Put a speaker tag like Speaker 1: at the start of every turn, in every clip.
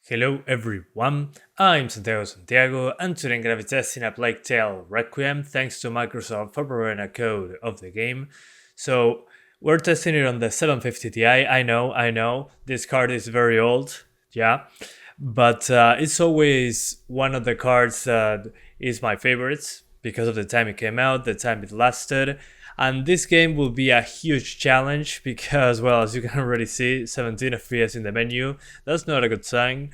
Speaker 1: Hello everyone, I'm Santiago and today I'm gonna be testing a Plague Tale Requiem thanks to Microsoft for providing a code of the game. So we're testing it on the 750 Ti. I know, this card is very old, yeah, but it's always one of the cards that is my favorites because of the time it came out, the time it lasted. And this game will be a huge challenge because, well, as you can already see, 17 FPS in the menu. That's not a good sign.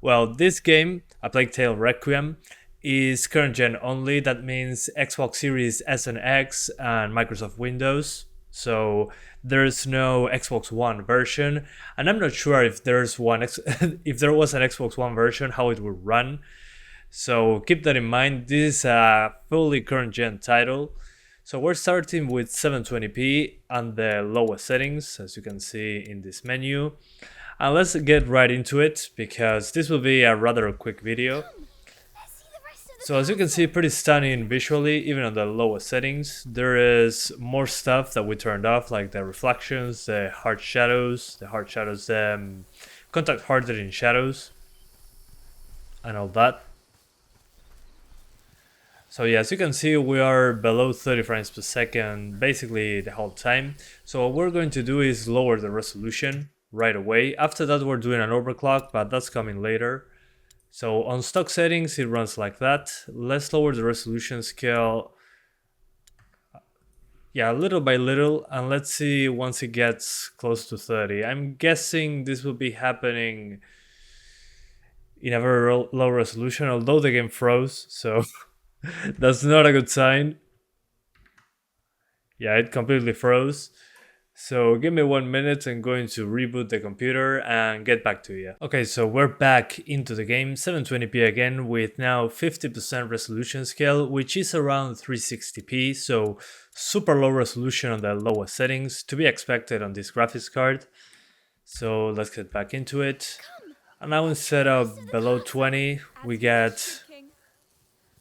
Speaker 1: Well, this game, A Plague Tale Requiem, is current gen only. That means Xbox Series S and X and Microsoft Windows. So there's no Xbox One version, and I'm not sure if there's one. If there was an Xbox One version, how it would run. So keep that in mind. This is a fully current gen title. So we're starting with 720p and the lowest settings, as you can see in this menu. And let's get right into it, because this will be a rather quick video. So as you can see, pretty stunning visually, even on the lowest settings. There is more stuff that we turned off, like the reflections, the hard shadows, contact hardening shadows, and all that. So yeah, as you can see, we are below 30 frames per second basically the whole time. So what we're going to do is lower the resolution right away. After that, we're doing an overclock, but that's coming later. So on stock settings, it runs like that. Let's lower the resolution scale, yeah, little by little, and let's see once it gets close to 30. I'm guessing this will be happening in a very low resolution, although the game froze, so that's not a good sign. Yeah, it completely froze. So give me 1 minute, I'm going to reboot the computer and get back to you. Okay, so we're back into the game, 720p again, with now 50% resolution scale, which is around 360p, so super low resolution on the lowest settings, to be expected on this graphics card. So let's get back into it. And now instead of below 20, we get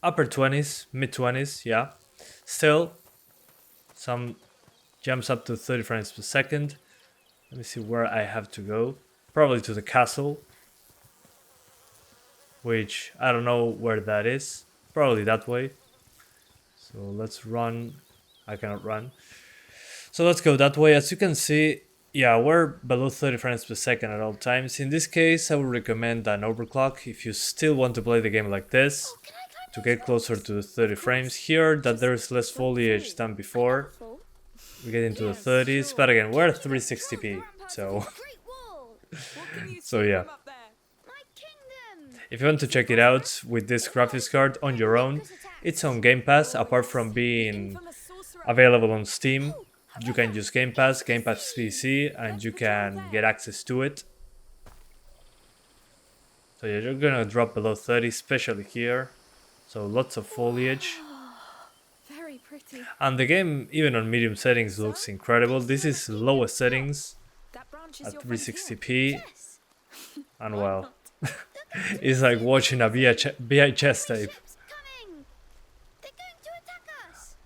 Speaker 1: upper 20s, mid 20s, yeah. Still, some jumps up to 30 frames per second. Let me see where I have to go. Probably to the castle, which I don't know where that is. Probably that way. So let's run. I cannot run. So let's go that way. As you can see, yeah, we're below 30 frames per second at all times. In this case, I would recommend an overclock if you still want to play the game like this, to get closer to the 30 frames. Here, that there's less foliage than before, we get into the 30s, but again, we're at 360p, so so yeah. If you want to check it out with this graphics card on your own, it's on Game Pass. Apart from being available on Steam, you can use Game Pass PC, and you can get access to it. So yeah, you're gonna drop below 30, especially here. So lots of foliage.
Speaker 2: Very pretty.
Speaker 1: And the game, even on medium settings, looks incredible. This is lowest settings at 360p. And well, it's like watching a VHS tape.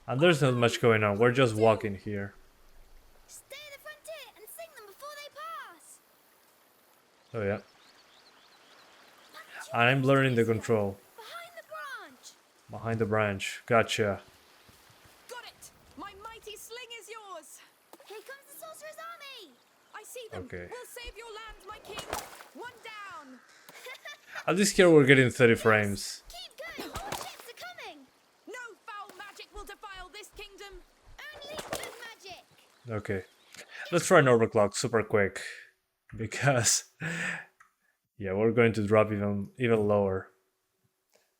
Speaker 1: And there's not much going on. We're just walking here. So yeah. And I'm learning the control. Behind the branch. Gotcha.
Speaker 2: Got it! My mighty sling is yours!
Speaker 3: Here comes the sorcerer's army!
Speaker 2: I see them!
Speaker 1: Okay.
Speaker 2: We'll save your land, my king! One down!
Speaker 1: At least here we're getting 30 frames.
Speaker 3: Keep going! More ships are coming!
Speaker 2: No foul magic will defile this kingdom!
Speaker 3: Only good magic!
Speaker 1: Okay. Let's try an overclock super quick. Because yeah, we're going to drop even lower.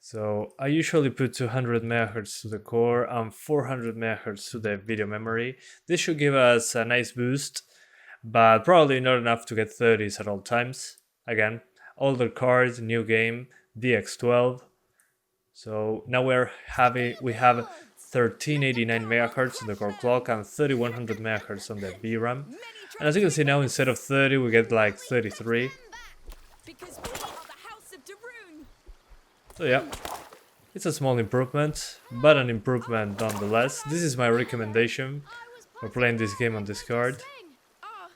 Speaker 1: So I usually put 200 MHz to the core and 400 MHz to the video memory. This should give us a nice boost, but probably not enough to get 30s at all times. Again, older cards, new game, DX12. So now we have 1389 MHz on the core clock and 3100 MHz on the VRAM. And as you can see now, instead of 30, we get like 33.
Speaker 2: Because we are the House of Darun!
Speaker 1: So yeah, it's a small improvement, but an improvement nonetheless. This is my recommendation for playing this game on this card.
Speaker 2: Ah,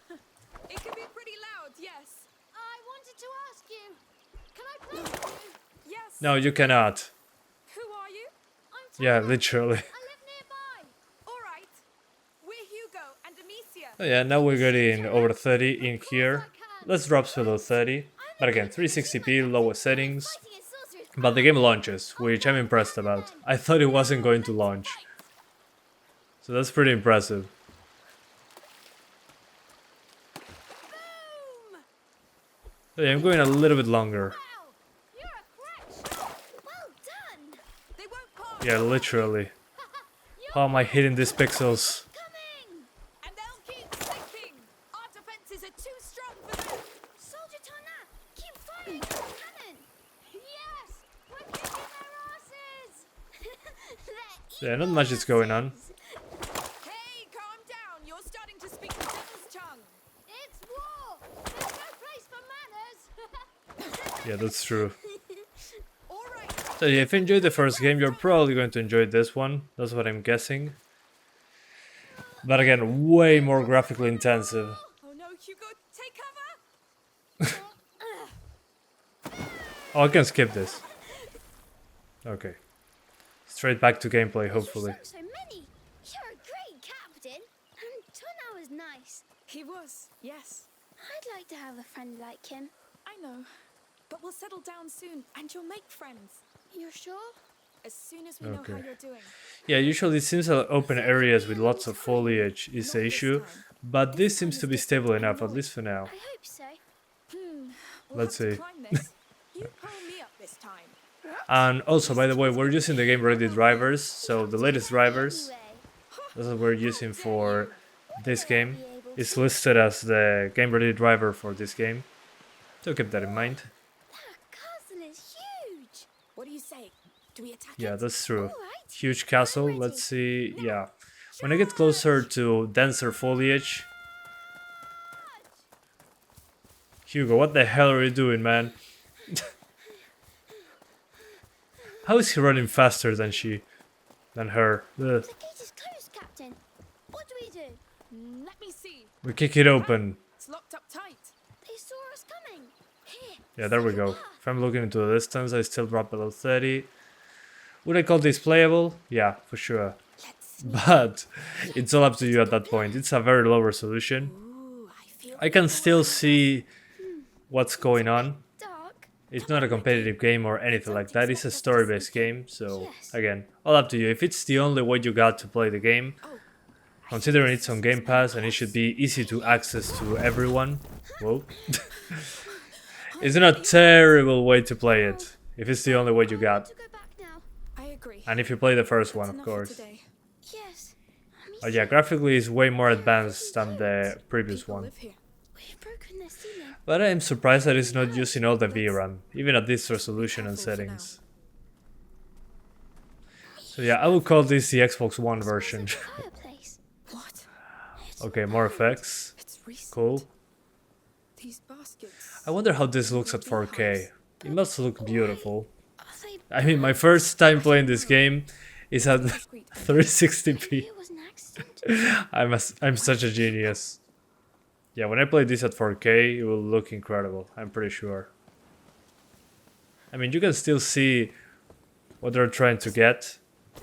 Speaker 2: it can be pretty loud, yes.
Speaker 3: I wanted to ask you,
Speaker 1: No, you cannot.
Speaker 2: Who are you?
Speaker 3: I'm
Speaker 1: Yeah,
Speaker 3: Tara.
Speaker 1: literally.
Speaker 3: I live nearby.
Speaker 2: All right. We're Hugo and Amicia.
Speaker 1: Oh yeah, now we're getting over 30 in here. Let's drop below 30. But again, 360p, lowest settings.
Speaker 3: Fighting a sorcerer's
Speaker 1: But the game launches, which I'm impressed about. I thought it wasn't going to launch. So that's pretty impressive.
Speaker 2: Boom!
Speaker 1: So yeah, I'm going a little bit longer.
Speaker 3: Wow, you're a crack shot. Well done.
Speaker 2: They won't pass.
Speaker 1: Yeah, literally. How am I hitting these pixels?
Speaker 3: Coming.
Speaker 2: And they'll keep sinking. Our defenses are too strong for them.
Speaker 3: Soldier Tana, keep firing at the cannon. Yes, we're kicking their asses.
Speaker 1: Yeah, not much is going on.
Speaker 2: Hey, calm down. You're starting to speak the devil's tongue.
Speaker 3: It's war. There's no place for manners.
Speaker 1: Yeah, that's true.
Speaker 2: All right.
Speaker 1: So yeah, if you enjoyed the first game, you're probably going to enjoy this one. That's what I'm guessing. But again, way more graphically intensive.
Speaker 2: Oh no, Hugo, take cover.
Speaker 1: Oh, I can skip this. Okay. Straight back to gameplay, hopefully.
Speaker 3: You so many. You're a great captain. And Tana was nice.
Speaker 2: He was, yes.
Speaker 3: I'd like to have a friend like him.
Speaker 2: I know. But we'll settle down soon, and you'll make friends.
Speaker 3: You're sure?
Speaker 2: As soon as we know
Speaker 1: Okay.
Speaker 2: how you're doing.
Speaker 1: Yeah, usually it seems that open areas with lots of foliage is the issue. But this seems to be stable enough, at least for now.
Speaker 3: I hope so.
Speaker 2: We'll
Speaker 1: Let's
Speaker 2: have to
Speaker 1: see.
Speaker 2: climb this. You pull me up this time.
Speaker 1: And also, by the way, we're using the game-ready drivers. So the latest drivers,
Speaker 3: Anyway,
Speaker 1: that's what we're using for this game,
Speaker 3: be able
Speaker 1: is listed as the game-ready driver for this game. So keep that in mind.
Speaker 3: that castle is huge.
Speaker 2: What do you say? Do we attack
Speaker 1: Yeah,
Speaker 2: it?
Speaker 1: that's true.
Speaker 3: All right.
Speaker 1: Huge castle, let's see, yeah. When I get closer to denser foliage... Hugo, what the hell are you doing, man? How is he running faster than her? Ugh.
Speaker 3: The gate is closed, Captain. What do we do?
Speaker 2: Let me see.
Speaker 1: We kick it open.
Speaker 2: It's locked up tight.
Speaker 3: They saw us coming. Here.
Speaker 1: Yeah, there we go. If I'm looking into the distance, I still drop below 30. Would I call this playable? Yeah, for sure.
Speaker 2: Let's.
Speaker 1: But it's all up to you at that point. It's a very low resolution.
Speaker 2: Ooh, I feel.
Speaker 1: I can still see what's going on.
Speaker 3: Dark.
Speaker 1: It's not a competitive game or anything like that. It's a story-based game. So again, all up to you. If it's the only way you got to play the game, considering it's on Game Pass and it should be easy to access to everyone. Whoa. It's not a terrible way to play it. If it's the only way you got.
Speaker 3: To go back now.
Speaker 2: I agree.
Speaker 1: And if you play the first one,
Speaker 2: That's
Speaker 1: of
Speaker 2: enough for
Speaker 1: course.
Speaker 2: today.
Speaker 3: Yes.
Speaker 1: Oh yeah, graphically is way more advanced than the previous
Speaker 2: People
Speaker 1: one.
Speaker 2: live here.
Speaker 3: We've broken the ceiling.
Speaker 1: But I am surprised that it's not using all the VRAM, even at this resolution and
Speaker 2: Careful for
Speaker 1: settings. So yeah, I would call this the Xbox One version.
Speaker 3: Fireplace.
Speaker 2: What?
Speaker 1: Okay, more effects.
Speaker 2: It's recent.
Speaker 1: Cool.
Speaker 2: These baskets.
Speaker 1: I wonder how this looks at 4K. It must look beautiful.
Speaker 3: Are they?
Speaker 1: I mean, my first time playing this game is at
Speaker 2: Discreet.
Speaker 1: 360p.
Speaker 3: It was an accident.
Speaker 1: I'm such a genius. Yeah, when I play this at 4K, it will look incredible, I'm pretty sure. I mean, you can still see what they're trying to get,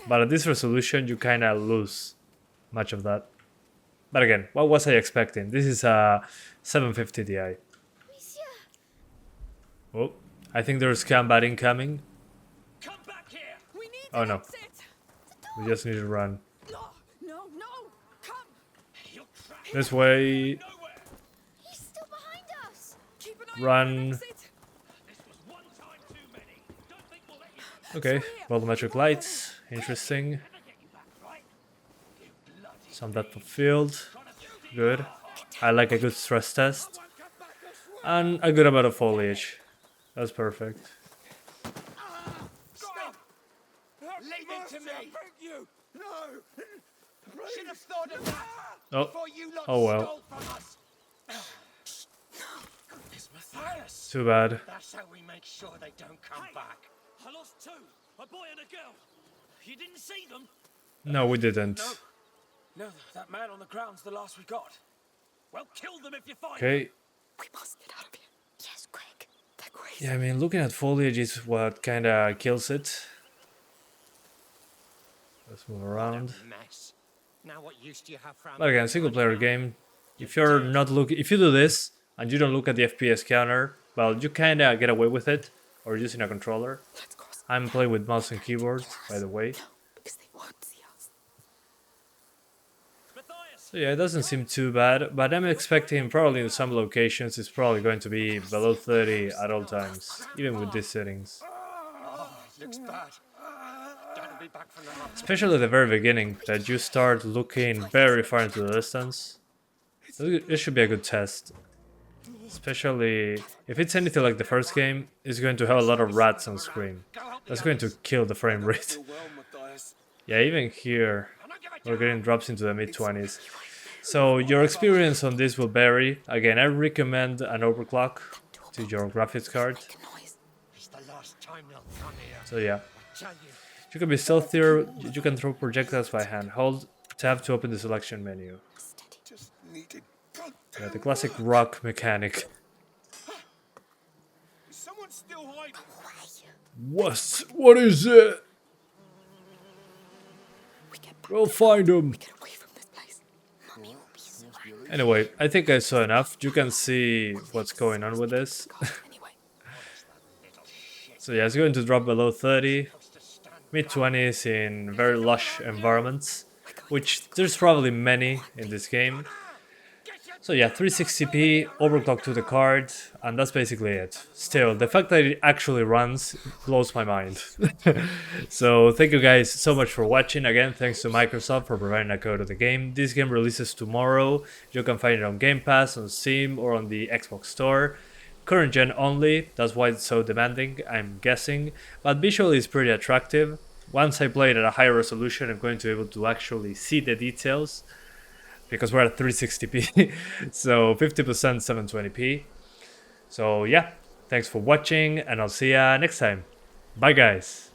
Speaker 1: but at this resolution, you kind of lose much of that. But again, what was I expecting? This is a 750 Ti.
Speaker 3: Monsieur.
Speaker 1: Oh, I think there's Gamepad incoming.
Speaker 4: Come back here!
Speaker 2: We need
Speaker 1: Oh,
Speaker 2: an
Speaker 1: no.
Speaker 2: exit.
Speaker 1: We just need to run.
Speaker 2: No, no, no. Come.
Speaker 4: You'll crash
Speaker 1: This way.
Speaker 4: nowhere!
Speaker 3: He's still behind us.
Speaker 2: Keep an eye
Speaker 1: Run.
Speaker 2: on an exit.
Speaker 4: This was one time too many. Don't think we'll let you
Speaker 1: Okay, volumetric lights. Interesting.
Speaker 4: never get you back, right? You bloody
Speaker 1: Some depth of field.
Speaker 4: trying to steal
Speaker 1: Good. I like a good stress test. And a good amount of foliage. That's perfect.
Speaker 4: Stop! Leave it to me!
Speaker 5: You! No!
Speaker 4: Should have thought of that
Speaker 1: Oh,
Speaker 4: before you lot
Speaker 1: oh well.
Speaker 4: stole from us. Goodness, Matthias!
Speaker 1: Too bad.
Speaker 4: That's how we make sure they don't come back.
Speaker 5: I lost two, a boy and a girl. You didn't see them?
Speaker 1: No, we didn't.
Speaker 5: No, that man on the ground's the last we got. Well, kill them if you find them.
Speaker 1: Okay,
Speaker 2: We must get out of here.
Speaker 3: Yes, quick.
Speaker 2: They're
Speaker 1: Yeah, I mean, looking at foliage is what kind of kills it. Let's move around.
Speaker 6: Mess. Now what use do you have for
Speaker 1: But again, single player game. If you're not looking, if you do this and you don't look at the FPS counter, well, you kind of get away with it, or using a controller. I'm playing with mouse and keyboard, by the way.
Speaker 2: Because they won't see us.
Speaker 1: So yeah, it doesn't seem too bad, but I'm expecting probably in some locations it's probably going to be below 30 at all times, even with these settings.
Speaker 6: Looks bad. Don't be back from the run.
Speaker 1: Especially at the very beginning, that you start looking very far into the distance. It should be a good test. Especially if it's anything like the first game, it's going to have a lot of rats on screen. That's going to kill the frame rate. Yeah, even here, we're getting drops into the mid-20s. So your experience on this will vary. Again, I recommend an overclock to your graphics card.
Speaker 6: It's the last time they'll come here.
Speaker 1: So yeah,
Speaker 6: Tell you.
Speaker 1: you can be stealthier, you can throw projectiles by hand. Hold tab to open the selection menu.
Speaker 7: Just needed.
Speaker 1: Yeah, the classic rock mechanic.
Speaker 7: Is someone still hiding?
Speaker 1: What is it? We'll find him.
Speaker 2: Get away from this place. Mummy will be so angry.
Speaker 1: Anyway, I think I saw enough. You can see what's going on with this.
Speaker 2: Anyway.
Speaker 1: So yeah, it's going to drop below 30. Mid-20s in very lush environments, which there's probably many in this game. So yeah, 360p, overclock to the card, and that's basically it. Still, the fact that it actually runs blows my mind. So thank you guys so much for watching. Again, thanks to Microsoft for providing a code of the game. This game releases tomorrow. You can find it on Game Pass, on Steam, or on the Xbox Store. Current gen only, that's why it's so demanding, I'm guessing. But visually it's pretty attractive. Once I play it at a higher resolution, I'm going to be able to actually see the details, because we're at 360p, so 50% 720p. So yeah, thanks for watching, and I'll see ya next time. Bye guys!